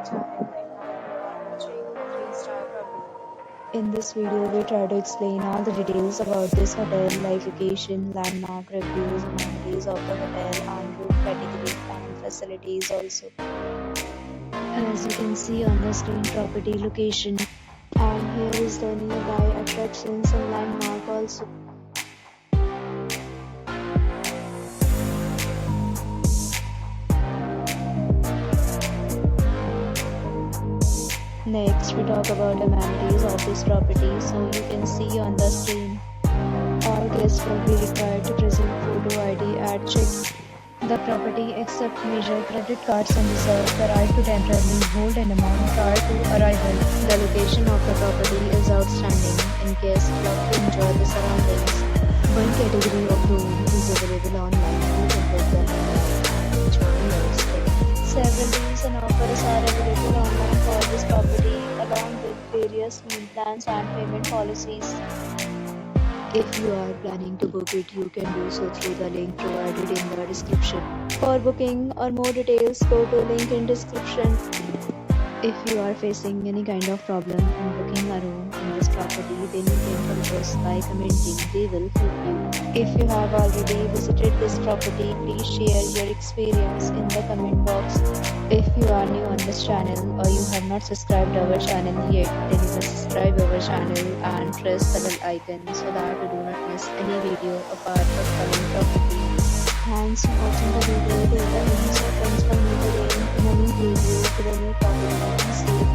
channel, and now you are watching a 3-star property. In this video, we try to explain all the details about this hotel like location, landmark, reviews, amenities of the hotel, and room category and facilities also. As you can see on the screen, property location, and here is the nearby attractions and landmark also. Next, we talk about amenities of this property. So you can see on the screen, all guests will be required to present photo ID at check. The property accepts major credit cards and reserves the right to temporarily hold an amount prior to arrival. The location of the property is outstanding and guests love to enjoy the surroundings. One category of room is available online. You can book them online and enjoy your stay. Several deals and offers are available online for this property along with various meal plans and payment policies. If you are planning to book it, you can do so through the link provided in the description. For booking or more details, go to link in description. If you are facing any kind of problem in booking a room in this property, then you can help us by commenting. We will help you. If you have already visited this property, please share your experience in the comment box. If you are new on this channel or you have not subscribed our channel yet, then you can subscribe our channel and press the bell icon so that you do not miss any video apart from coming property. Thanks for watching the video. Till the end, so friends, will meet again in a new video with a new property. See you.